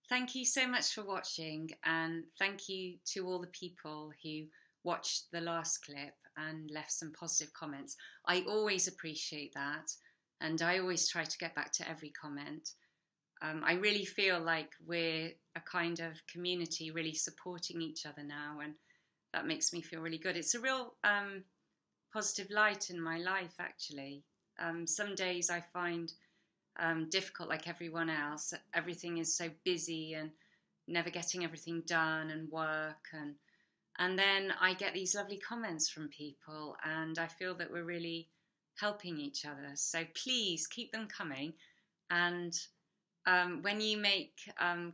Thank you so much for watching, and thank you to all the people who watched the last clip and left some positive comments. I always appreciate that, and I always try to get back to every comment. I really feel like we're a kind of community really supporting each other now, and that makes me feel really good. It's a real positive light in my life, actually. Some days I find difficult, like everyone else. Everything is so busy and never getting everything done, and work, and then I get these lovely comments from people, and I feel that we're really helping each other. So please keep them coming, and when you make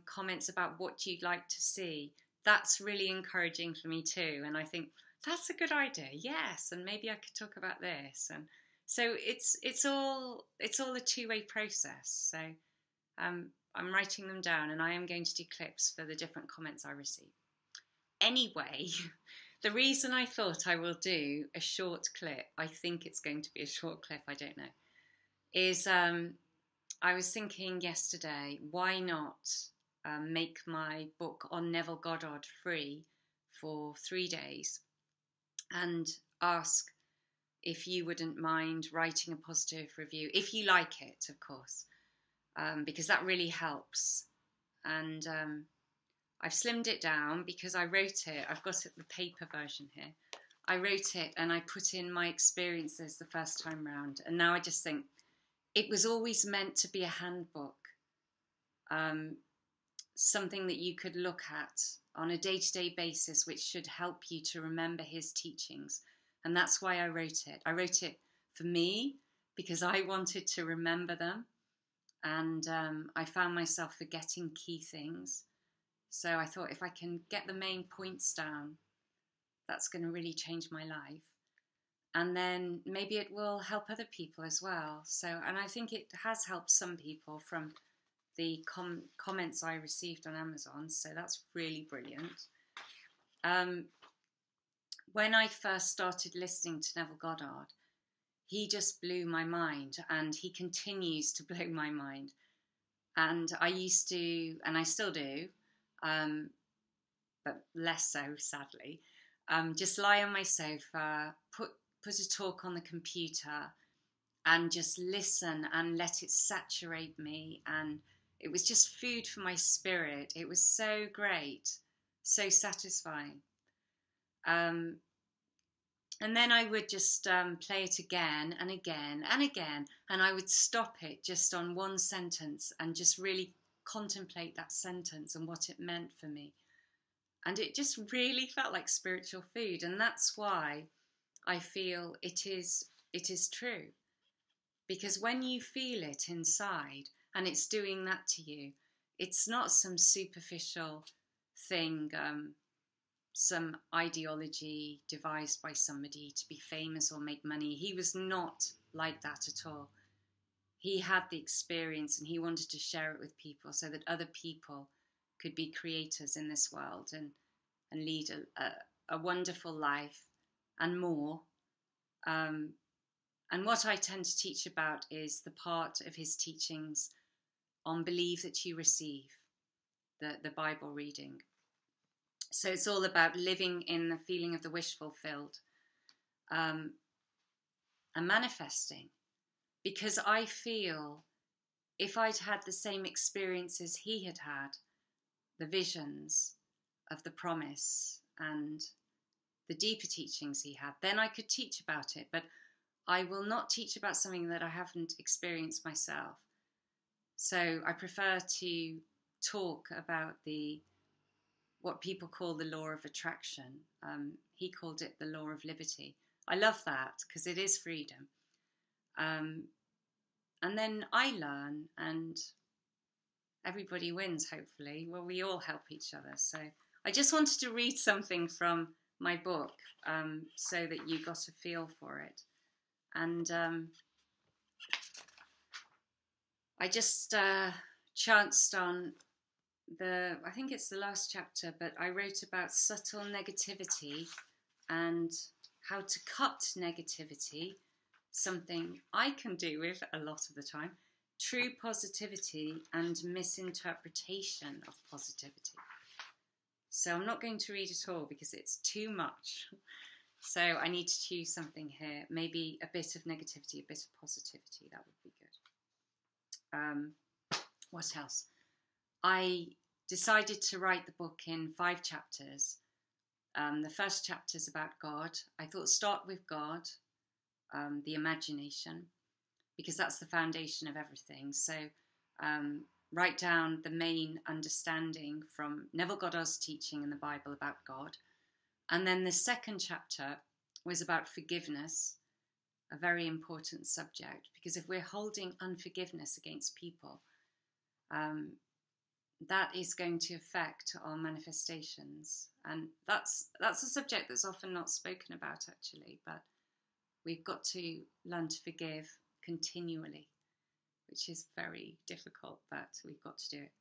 comments about what you'd like to see, that's really encouraging for me too. And I think that's a good idea. Yes, and maybe I could talk about this. And so it's all a two-way process. So I'm writing them down, and I am going to do clips for the different comments I receive. Anyway, the reason I thought I will do a short clip, I think it's going to be a short clip, I don't know, is I was thinking yesterday, why not make my book on Neville Goddard free for 3 days, and ask if you wouldn't mind writing a positive review, if you like it, of course, because that really helps. And I've slimmed it down because I wrote it. I've got the paper version here. I wrote it and I put in my experiences the first time round. And now I just think it was always meant to be a handbook, something that you could look at on a day-to-day basis, which should help you to remember his teachings. And that's why I wrote it. I wrote it for me because I wanted to remember them. And I found myself forgetting key things. So I thought, if I can get the main points down, that's going to really change my life. And then maybe it will help other people as well. So, and I think it has helped some people from the comments I received on Amazon. So that's really brilliant. When I first started listening to Neville Goddard, he just blew my mind, and he continues to blow my mind. And I used to, and I still do, but less so, sadly, just lie on my sofa, put a talk on the computer, and just listen and let it saturate me. And it was just food for my spirit. It was so great, so satisfying. And then I would just play it again and again and again, and I would stop it just on one sentence and just really contemplate that sentence and what it meant for me. And it just really felt like spiritual food, and that's why I feel it is true. Because when you feel it inside and it's doing that to you, it's not some superficial thing, some ideology devised by somebody to be famous or make money. He was not like that at all. He had the experience, and he wanted to share it with people so that other people could be creators in this world and lead a wonderful life and more. And what I tend to teach about is the part of his teachings on believe that you receive, the Bible reading. So it's all about living in the feeling of the wish fulfilled, and manifesting. Because I feel if I'd had the same experiences he had had, the visions of the promise and the deeper teachings he had, then I could teach about it. But I will not teach about something that I haven't experienced myself. So I prefer to talk about what people call the law of attraction. He called it the law of liberty. I love that because it is freedom. And then I learn, and everybody wins, hopefully. Well, we all help each other. So I just wanted to read something from my book so that you got a feel for it. And I just chanced on I think it's the last chapter, but I wrote about subtle negativity and how to cut negativity, something I can do with a lot of the time, true positivity and misinterpretation of positivity. So I'm not going to read it all because it's too much. So I need to choose something here. Maybe a bit of negativity, a bit of positivity. That would be good. What else? I decided to write the book in 5 chapters. The first chapter is about God. I thought start with God, the imagination, because that's the foundation of everything. So write down the main understanding from Neville Goddard's teaching in the Bible about God. And then the second chapter was about forgiveness, a very important subject, because if we're holding unforgiveness against people, that is going to affect our manifestations. And that's a subject that's often not spoken about, actually, but we've got to learn to forgive continually, which is very difficult, but we've got to do it.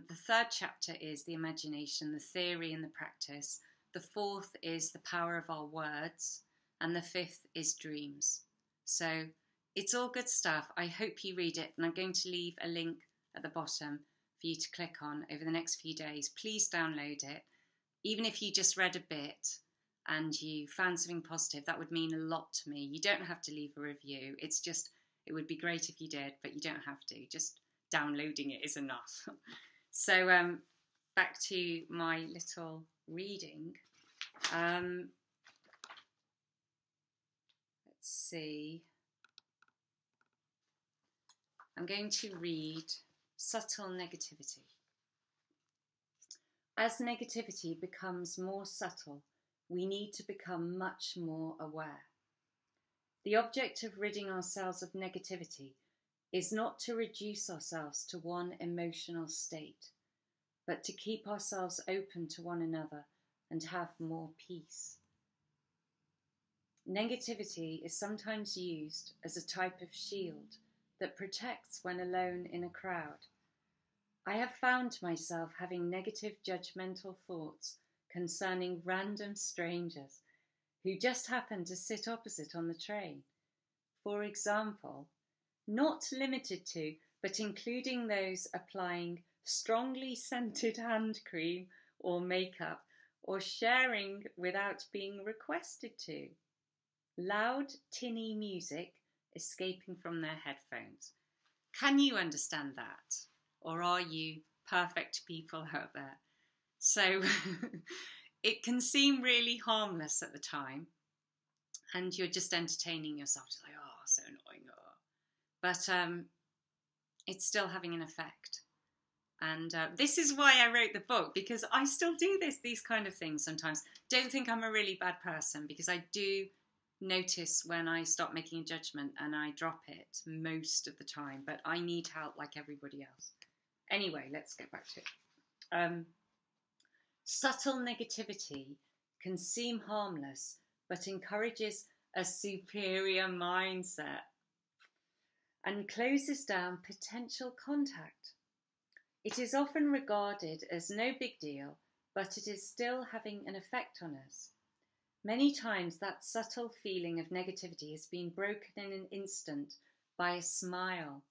The third chapter is the imagination, the theory and the practice. The fourth is the power of our words. And the fifth is dreams. So it's all good stuff. I hope you read it. And I'm going to leave a link at the bottom for you to click on over the next few days. Please download it. Even if you just read a bit and you found something positive, that would mean a lot to me. You don't have to leave a review. It's just, it would be great if you did, but you don't have to. Just downloading it is enough. So back to my little reading. Let's see. I'm going to read Subtle Negativity. As negativity becomes more subtle, we need to become much more aware. The object of ridding ourselves of negativity is not to reduce ourselves to one emotional state, but to keep ourselves open to one another and have more peace. Negativity is sometimes used as a type of shield that protects when alone in a crowd. I have found myself having negative judgmental thoughts concerning random strangers who just happen to sit opposite on the train. For example, not limited to, but including those applying strongly scented hand cream or makeup, or sharing without being requested to. Loud, tinny music escaping from their headphones. Can you understand that? Or are you perfect people out there? So it can seem really harmless at the time, and you're just entertaining yourself. It's like, oh, so annoying. Oh. But it's still having an effect. And this is why I wrote the book, because I still do these kind of things sometimes. Don't think I'm a really bad person, because I do notice when I stop making a judgment and I drop it most of the time, but I need help like everybody else. Anyway, let's get back to it. Subtle negativity can seem harmless, but encourages a superior mindset and closes down potential contact. It is often regarded as no big deal, but it is still having an effect on us. Many times that subtle feeling of negativity has been broken in an instant by a smile,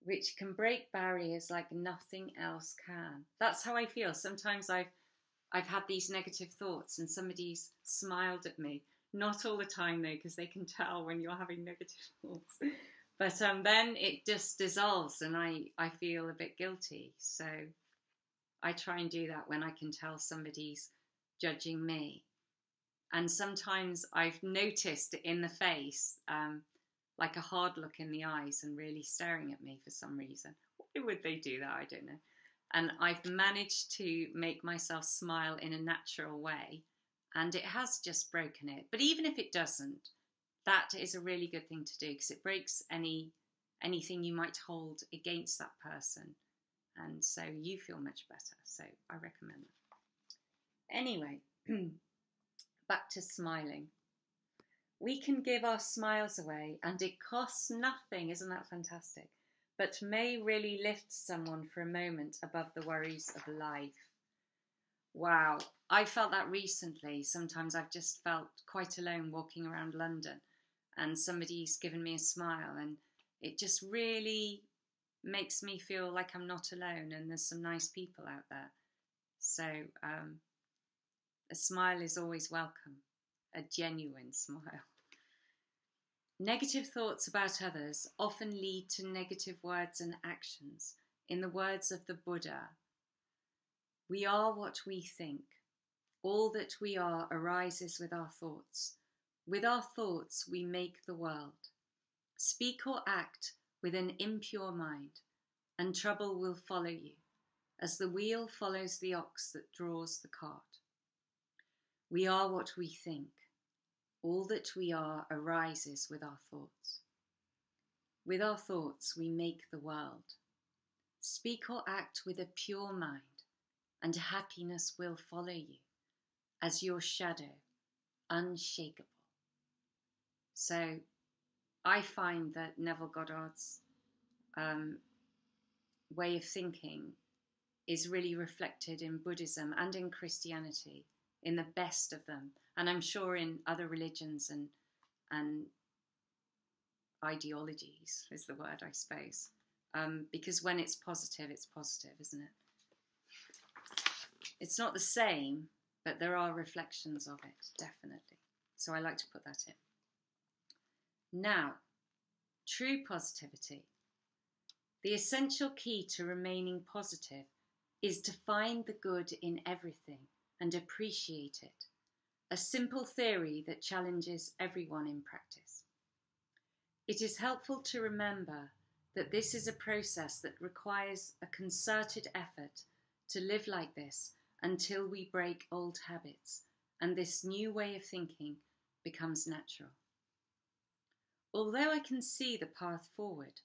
which can break barriers like nothing else can. That's how I feel. Sometimes I've had these negative thoughts and somebody's smiled at me. Not all the time though, because they can tell when you're having negative thoughts. But then it just dissolves and I feel a bit guilty. So I try and do that when I can tell somebody's judging me. And sometimes I've noticed in the face, like a hard look in the eyes and really staring at me for some reason. Why would they do that? I don't know. And I've managed to make myself smile in a natural way, and it has just broken it. But even if it doesn't, that is a really good thing to do, because it breaks anything you might hold against that person. And so you feel much better. So I recommend that. Anyway, back to smiling. We can give our smiles away and it costs nothing. Isn't that fantastic? But may really lift someone for a moment above the worries of life. Wow, I felt that recently. Sometimes I've just felt quite alone walking around London and somebody's given me a smile, and it just really makes me feel like I'm not alone and there's some nice people out there. So a smile is always welcome, a genuine smile. Negative thoughts about others often lead to negative words and actions. In the words of the Buddha, we are what we think. All that we are arises with our thoughts. With our thoughts we make the world. Speak or act with an impure mind, and trouble will follow you, as the wheel follows the ox that draws the cart. We are what we think. All that we are arises with our thoughts. With our thoughts we make the world. Speak or act with a pure mind, and happiness will follow you, as your shadow, unshakable. So I find that Neville Goddard's way of thinking is really reflected in Buddhism and in Christianity, in the best of them, and I'm sure in other religions and ideologies is the word, I suppose, because when it's positive, isn't it? It's not the same, but there are reflections of it, definitely. So I like to put that in. Now, true positivity. The essential key to remaining positive is to find the good in everything and appreciate it, a simple theory that challenges everyone in practice. It is helpful to remember that this is a process that requires a concerted effort to live like this until we break old habits and this new way of thinking becomes natural. Although I can see the path forward,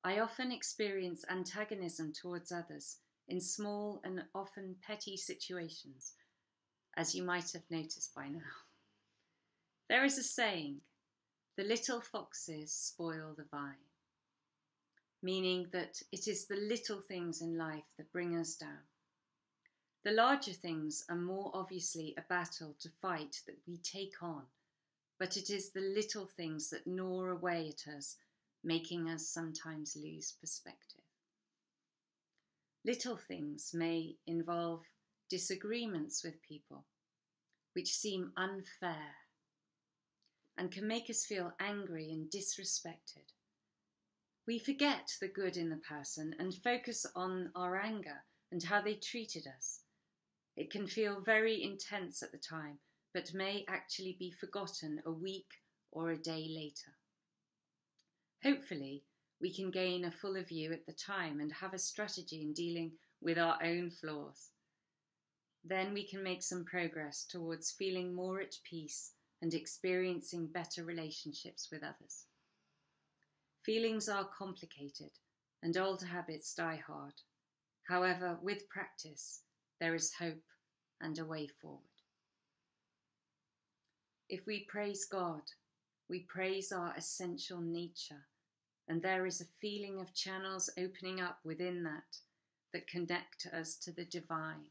I often experience antagonism towards others in small and often petty situations, as you might have noticed by now. There is a saying, the little foxes spoil the vine, meaning that it is the little things in life that bring us down. The larger things are more obviously a battle to fight that we take on, but it is the little things that gnaw away at us, making us sometimes lose perspective. Little things may involve disagreements with people, which seem unfair and can make us feel angry and disrespected. We forget the good in the person and focus on our anger and how they treated us. It can feel very intense at the time, but may actually be forgotten a week or a day later. Hopefully, we can gain a fuller view at the time and have a strategy in dealing with our own flaws. Then we can make some progress towards feeling more at peace and experiencing better relationships with others. Feelings are complicated and old habits die hard. However, with practice, there is hope and a way forward. If we praise God, we praise our essential nature, and there is a feeling of channels opening up within that connect us to the divine.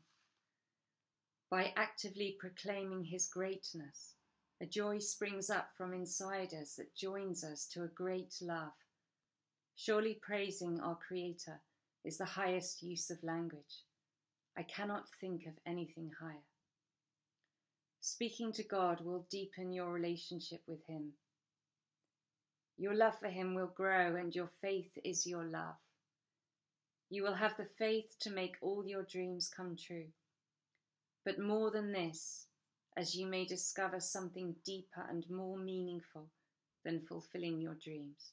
By actively proclaiming His greatness, a joy springs up from inside us that joins us to a great love. Surely praising our Creator is the highest use of language. I cannot think of anything higher. Speaking to God will deepen your relationship with Him. Your love for Him will grow, and your faith is your love. You will have the faith to make all your dreams come true. But more than this, as you may discover something deeper and more meaningful than fulfilling your dreams.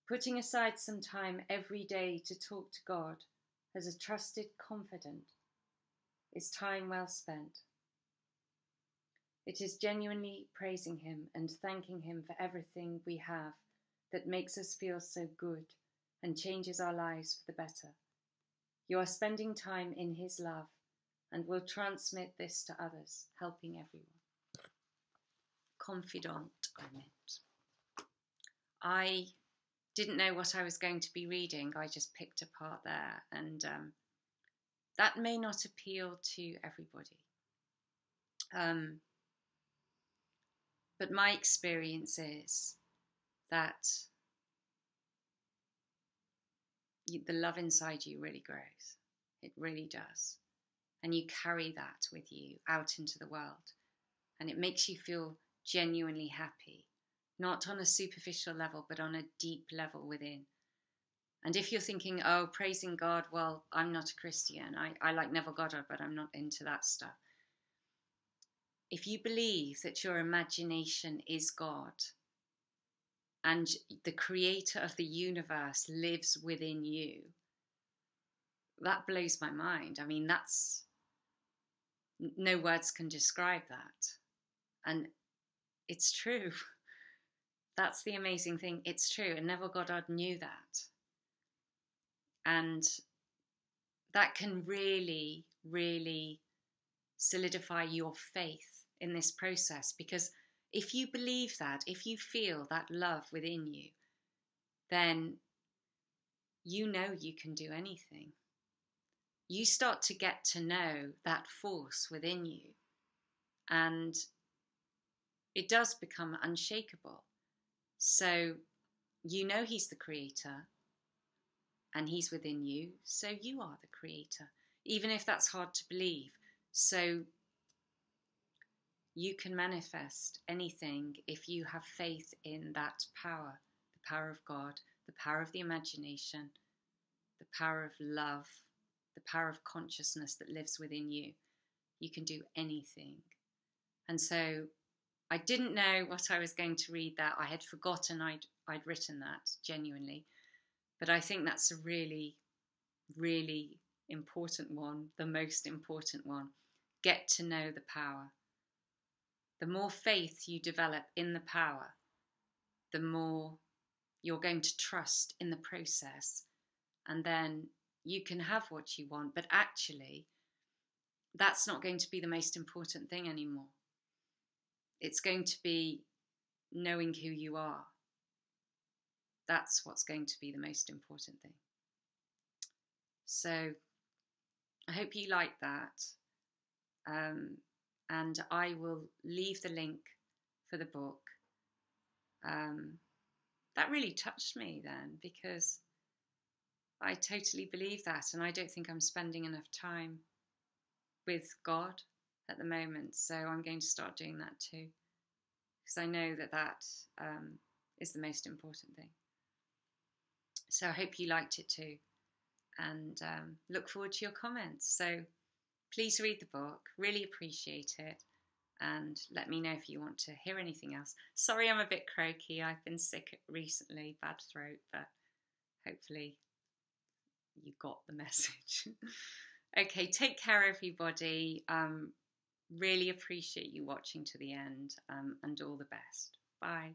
Putting aside some time every day to talk to God as a trusted confidant is time well spent. It is genuinely praising Him and thanking Him for everything we have that makes us feel so good and changes our lives for the better. You are spending time in His love and will transmit this to others, helping everyone. Confidant, I meant. I didn't know what I was going to be reading. I just picked a part there, and that may not appeal to everybody. But my experience is that the love inside you really grows. It really does. And you carry that with you out into the world. And it makes you feel genuinely happy, not on a superficial level, but on a deep level within. And if you're thinking, oh, praising God, well, I'm not a Christian. I like Neville Goddard, but I'm not into that stuff. If you believe that your imagination is God and the creator of the universe lives within you, that blows my mind. I mean, no words can describe that. And it's true. That's the amazing thing. It's true. And Neville Goddard knew that. And that can really, really solidify your faith in this process. Because if you believe that, if you feel that love within you, then you know you can do anything. You start to get to know that force within you. And it does become unshakable. So you know he's the creator and he's within you, so you are the creator, even if that's hard to believe. So you can manifest anything if you have faith in that power, the power of God, the power of the imagination, the power of love, the power of consciousness that lives within you. You can do anything. And so I didn't know what I was going to read that. I had forgotten I'd written that, genuinely. But I think that's a really, really important one, the most important one. Get to know the power. The more faith you develop in the power, the more you're going to trust in the process. And then you can have what you want. But actually, that's not going to be the most important thing anymore. It's going to be knowing who you are. That's what's going to be the most important thing. So I hope you like that. And I will leave the link for the book. That really touched me then, because I totally believe that. And I don't think I'm spending enough time with God at the moment. So I'm going to start doing that too, because I know that is the most important thing. So I hope you liked it too, and look forward to your comments. So please read the book, really appreciate it, and let me know if you want to hear anything else. Sorry I'm a bit croaky, I've been sick recently, bad throat, but hopefully you got the message. Okay, take care everybody. Really appreciate you watching to the end, and all the best. Bye.